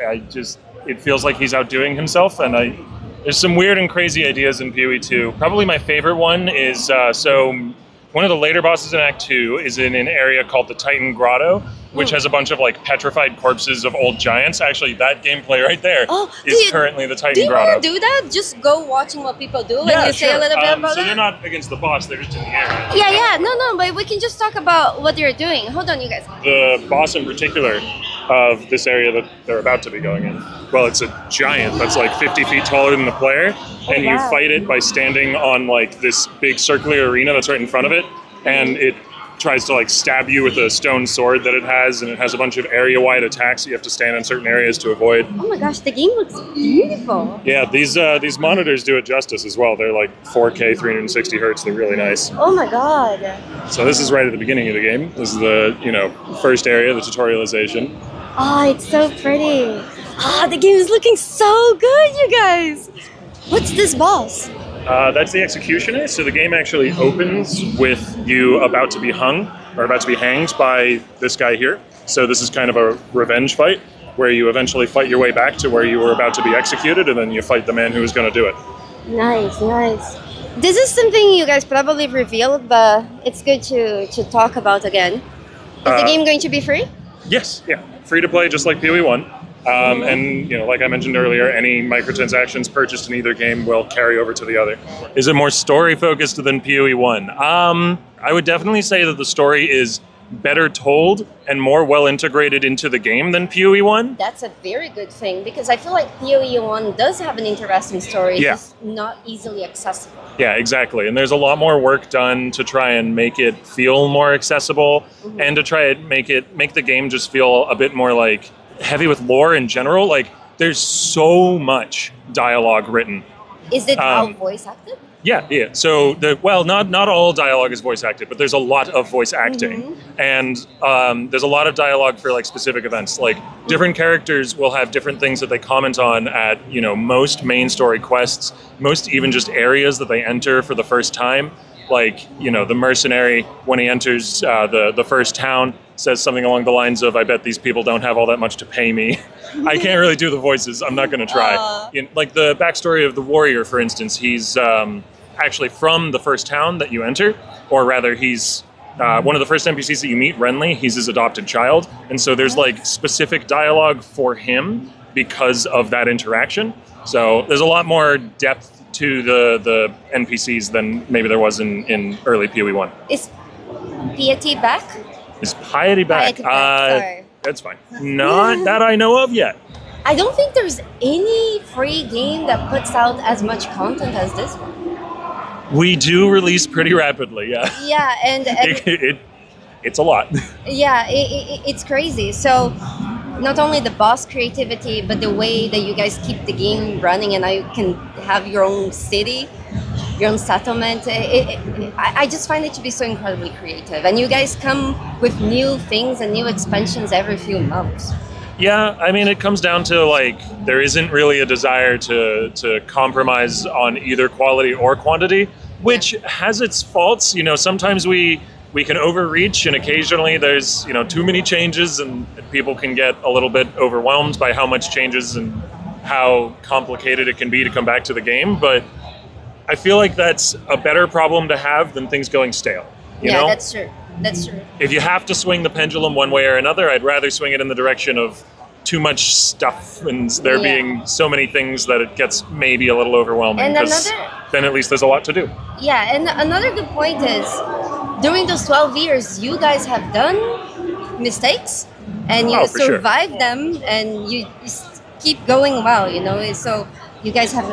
it feels like he's outdoing himself, and there's some weird and crazy ideas in PoE2. Probably my favorite one is, one of the later bosses in Act 2 is in an area called the Titan Grotto, which has a bunch of petrified corpses of old giants. Actually, that gameplay right there is currently the Titan Grotto. Do you do that? Just go watching what people do and you say a little bit about so that? they're not against the boss, they're just in the area. Yeah, no, but we can just talk about what you're doing. Hold on, you guys. The boss in particular of this area that they're about to be going in, well, it's a giant that's 50 feet taller than the player, and you fight it by standing on this big circular arena that's right in front of it, and it tries to stab you with a stone sword that it has, and it has a bunch of area-wide attacks you have to stand in certain areas to avoid. Oh my gosh, the game looks beautiful. Yeah, these monitors do it justice as well. They're 4K, 360 hertz. They're really nice. Oh my god. So this is right at the beginning of the game. This is the first area, the tutorialization. Oh, it's so pretty. The game is looking so good, you guys. What's this boss? That's the Executioner. So the game actually opens with you about to be hung, or about to be hanged by this guy here. So this is kind of a revenge fight, where you eventually fight your way back to where you were about to be executed, and then you fight the man who was going to do it. Nice. This is something you guys probably revealed, but it's good to talk about again. Is the game going to be free? Yes, yeah. Free to play, just like PoE1. And like I mentioned earlier, any microtransactions purchased in either game will carry over to the other. Is it more story focused than PoE1? I would definitely say that the story is better told and more well integrated into the game than PoE1. That's a very good thing, because I feel like PoE1 does have an interesting story, just not easily accessible. Yeah, exactly. And there's a lot more work done to try and make it feel more accessible, and to try and make the game just feel a bit more heavy with lore in general. There's so much dialogue written. Is it all voice acted? Yeah. So not all dialogue is voice acted, but there's a lot of voice acting, and there's a lot of dialogue for like specific events. Like different characters will have different things that they comment on at most main story quests, most even just areas that they enter for the first time. Like the mercenary, when he enters the first town, says something along the lines of, "I bet these people don't have all that much to pay me." I can't really do the voices. I'm not going to try. Like the backstory of the warrior, for instance, he's actually from the first town that you enter, or rather he's one of the first NPCs that you meet, Renly. He's his adopted child. And so there's like specific dialogue for him because of that interaction. So there's a lot more depth to the NPCs than maybe there was in early PoE 1. Is Piety back? Is Piety back? Sorry. That's fine. Not that I know of yet. I don't think there's any free game that puts out as much content as this one. We do release pretty rapidly, yeah. Yeah, and it's a lot. Yeah, it's crazy. So not only the boss creativity, but the way that you guys keep the game running, and now you can have your own city, your own settlement. I just find it to be so incredibly creative. And you guys come with new things and new expansions every few months. Yeah, I mean, it comes down to like there isn't really a desire to compromise on either quality or quantity, which has its faults. Sometimes we can overreach, and occasionally there's too many changes, and people can get a little bit overwhelmed by how much changes and how complicated it can be to come back to the game. But I feel like that's a better problem to have than things going stale. You know? That's true. That's true. If you have to swing the pendulum one way or another, I'd rather swing it in the direction of too much stuff and there being so many things that it gets maybe a little overwhelming. Because then at least there's a lot to do. Yeah, and another good point is, during those 12 years, you guys have done mistakes, and you survived them, and you keep going well, So you guys have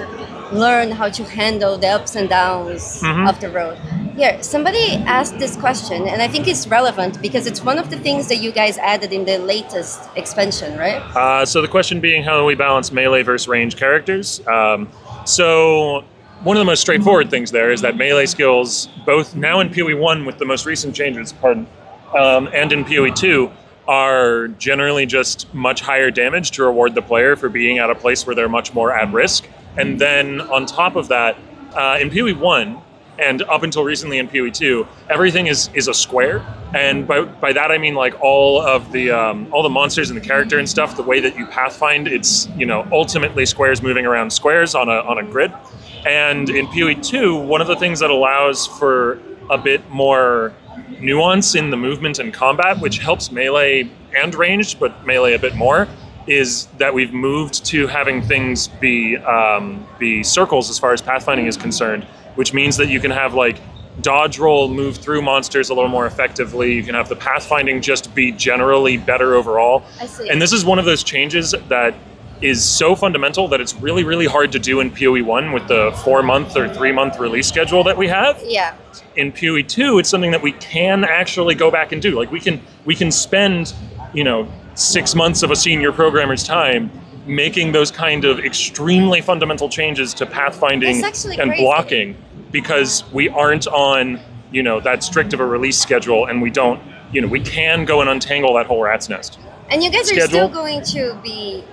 learned how to handle the ups and downs of the road. Here, somebody asked this question, and I think it's relevant because it's one of the things that you guys added in the latest expansion, right? So the question being, how do we balance melee versus range characters? So one of the most straightforward things there is that melee skills, both now in PoE 1 with the most recent changes, and in PoE 2, are generally just much higher damage to reward the player for being at a place where they're much more at risk. And then on top of that, in PoE 1, and up until recently in PoE 2, everything is a square. And by that I mean like all the monsters and the character and stuff, the way that you pathfind, it's ultimately squares moving around squares on a grid. And in PoE 2, one of the things that allows for a bit more nuance in the movement and combat, which helps melee and ranged, but melee a bit more, is that we've moved to having things be circles as far as pathfinding is concerned, which means that you can have like dodge roll move through monsters a little more effectively. You can have the pathfinding just be generally better overall. I see. And this is one of those changes that is so fundamental that it's really, really hard to do in PoE 1 with the 4-month or 3-month release schedule that we have. Yeah. In PoE 2, it's something that we can actually go back and do. Like we can spend, 6 months of a senior programmer's time making those kind of extremely fundamental changes to pathfinding and blocking, because we aren't on, that strict of a release schedule, and we don't, we can go and untangle that whole rat's nest. And you guys are still going to be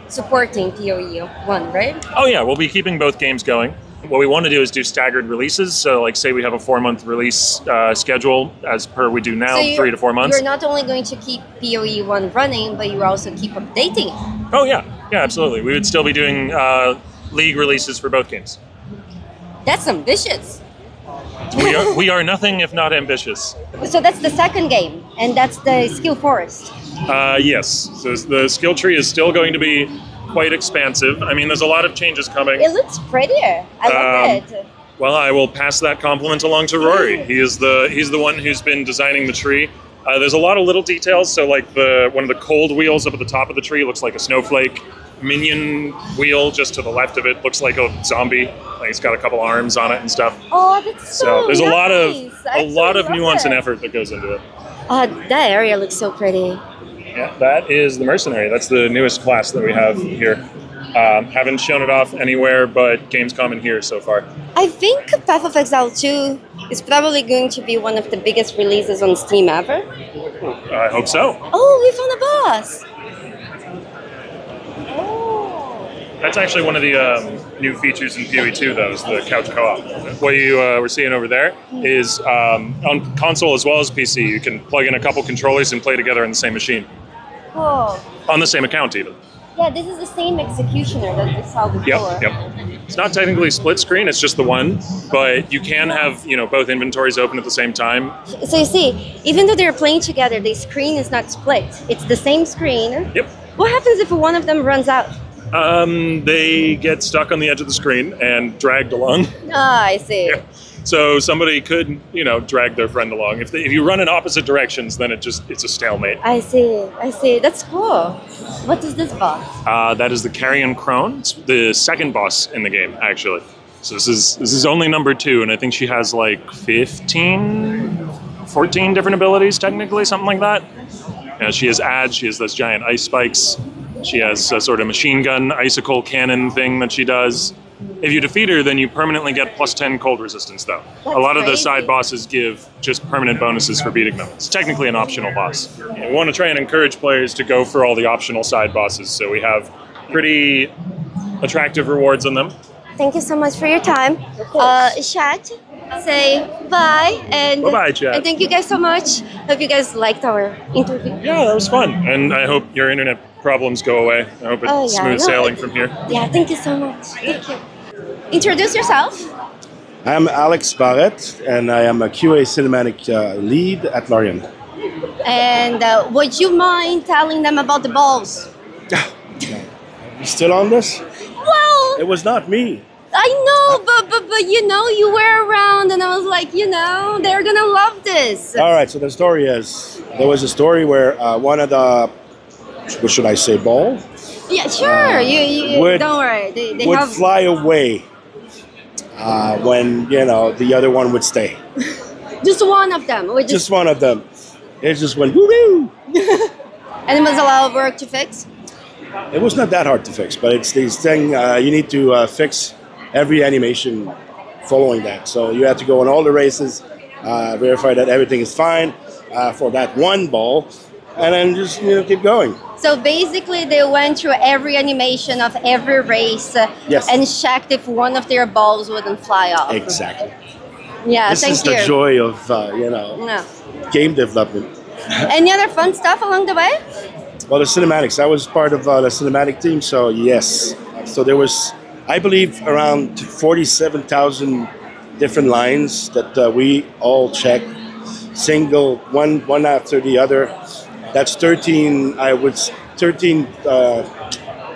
supporting PoE 1, right? Oh yeah, we'll be keeping both games going. What we want to do is do staggered releases. So like say we have a 4-month release schedule as per we do now, so 3 to 4 months. You're not only going to keep PoE 1 running, but you also keep updating it. Oh yeah, absolutely. We would still be doing league releases for both games. That's ambitious. We are nothing if not ambitious. So that's the second game, and that's the skill forest. Yes, so the skill tree is still going to be quite expansive. I mean, there's a lot of changes coming. It looks prettier. I love it. Well, I will pass that compliment along to Rory. He's the one who's been designing the tree. There's a lot of little details. So like one of the cold wheels up at the top of the tree looks like a snowflake. Minion wheel just to the left of it looks like a zombie. Like it's got a couple arms on it and stuff. Oh, that's so there's nice. a lot of nuance and effort that goes into it. That area looks so pretty. Yeah, that is the mercenary. That's the newest class that we have here. Haven't shown it off anywhere but Gamescom and here so far. I think Path of Exile 2 is probably going to be one of the biggest releases on Steam ever. I hope so. Oh, we found a boss! That's actually one of the new features in PoE 2, though, is the couch co-op. What you were seeing over there is on console as well as PC, you can plug in a couple controllers and play together on the same machine. Whoa. On the same account, even. Yeah, this is the same executioner that we saw before. Yep. It's not technically split screen, it's just the one, but you can have, both inventories open at the same time. So you see, even though they're playing together, the screen is not split. It's the same screen. Yep. What happens if one of them runs out? They get stuck on the edge of the screen and dragged along. Ah, I see. Yeah. So somebody could, drag their friend along. If you run in opposite directions, then it's a stalemate. I see. That's cool. What is this boss? That is the Carrion Crone. It's the second boss in the game, actually. So this is only number 2, and I think she has like 14 different abilities, technically, something like that. She has ads, she has those giant ice spikes. She has a sort of machine gun icicle cannon thing that she does. If you defeat her, then you permanently get +10 cold resistance, though. That's a lot of the crazy. side bosses give just permanent bonuses for beating them. It's technically an optional boss. We want to try and encourage players to go for all the optional side bosses, so we have pretty attractive rewards on them. Thank you so much for your time. Chat, say bye and Bye-bye, chat. And thank you guys so much. Hope you guys liked our interview. Yeah, that was fun. And I hope your internet problems go away. I hope it's smooth sailing from here. Yeah, thank you so much. Thank you. Introduce yourself. I'm Alex Barrett, and I am a QA cinematic lead at Larian. And would you mind telling them about the balls? You still on this? Well, It was not me. I know, but you were around, and I was like, they're gonna love this. All right, so the story is, there was a story where one of the, what should I say, ball? Yeah, sure. You would- don't worry. They would have fly away when, the other one would stay. just one of them. We Just one of them. It just went, woo-hoo! And it was a lot of work to fix. It was not that hard to fix, but it's this thing, you need to fix every animation following that. So you have to go on all the races, verify that everything is fine for that one ball, and then just keep going. So basically, they went through every animation of every race Yes. and checked if one of their balls wouldn't fly off. Exactly. Yeah, This thank is you. the joy of No. game development. Any other fun stuff along the way? Well, the cinematics. I was part of the cinematic team, so yes. So there was, I believe, around 47,000 different lines that we all checked, single, one after the other. That's 13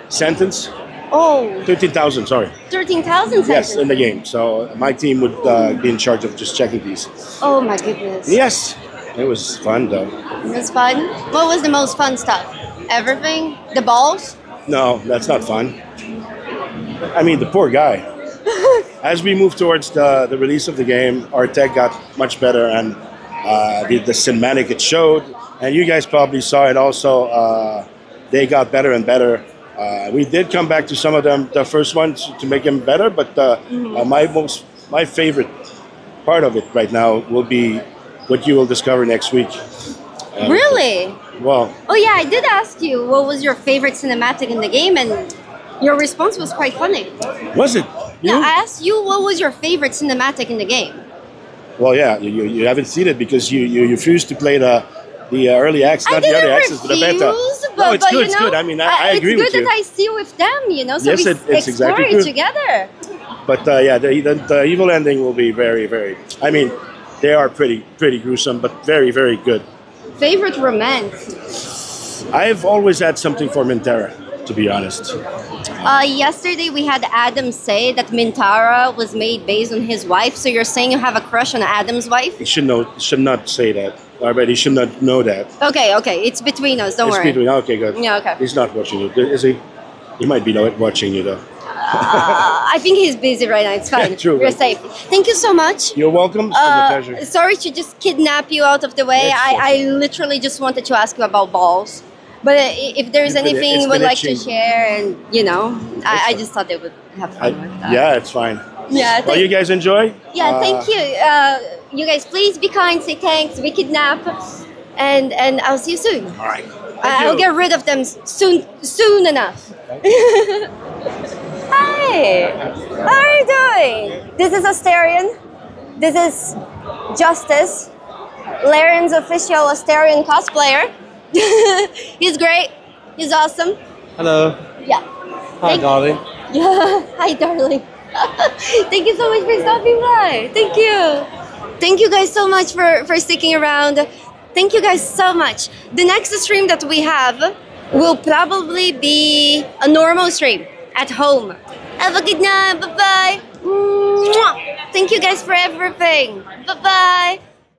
sentence. Oh. 13,000, sorry. 13,000 Yes, seconds. in the game. So my team would be in charge of just checking these. Oh my goodness. Yes, it was fun though. It was fun. What was the most fun stuff? Everything? The balls? No, that's not fun. I mean, the poor guy. As we moved towards the release of the game, our tech got much better, and the cinematic it showed, and you guys probably saw it also, they got better and better. We did come back to some of them, the first ones, to make them better, but my favorite part of it right now will be what you will discover next week. Really? Well, Oh yeah, I did ask you what was your favorite cinematic in the game, and your response was quite funny. was it? Yeah, I asked you what was your favorite cinematic in the game. Well, yeah, you haven't seen it because you refused to play the early access, not the early access, but the beta. But, No, it's but, good, it's good. I mean, I agree with It's good you. that I see with them, so Yes, we it's explore exactly it true. together. But yeah, the evil ending will be very, very. I mean, they are pretty gruesome, but very, very good. Favorite romance? I've always had something for Mintara, to be honest. Yesterday we had Adam say that Mintara was made based on his wife. So you're saying you have a crush on Adam's wife? He should not say that. But he should not know that. Okay, it's between us. Don't It's worry. between. Okay, good. Yeah, okay. He's not watching you, is he? He might be watching you though. I think he's busy right now. It's fine. True, You're right. safe. Thank you so much. You're welcome. It's been a pleasure. Sorry to just kidnap you out of the way. It's I literally just wanted to ask you about balls But if there's anything you would like to itching. share, and I just thought they would have fun with that. Yeah, it's fine. Yeah. Well, you guys enjoy? Yeah, thank you. You guys, please be kind, say thanks, we kidnap, and I'll see you soon. All right. I'll get rid of them soon enough. Hi, how are you doing? This is Asterion. This is Justice, Larian's official Asterion cosplayer. He's great. He's awesome. Hello. Yeah. Hi, darling. Yeah. Hi, darling. Thank you so much for stopping by. Thank you. Thank you guys so much for sticking around. Thank you guys so much. The next stream that we have will probably be a normal stream at home. Have a good night. Bye-bye. Mwah. Thank you guys for everything. Bye-bye.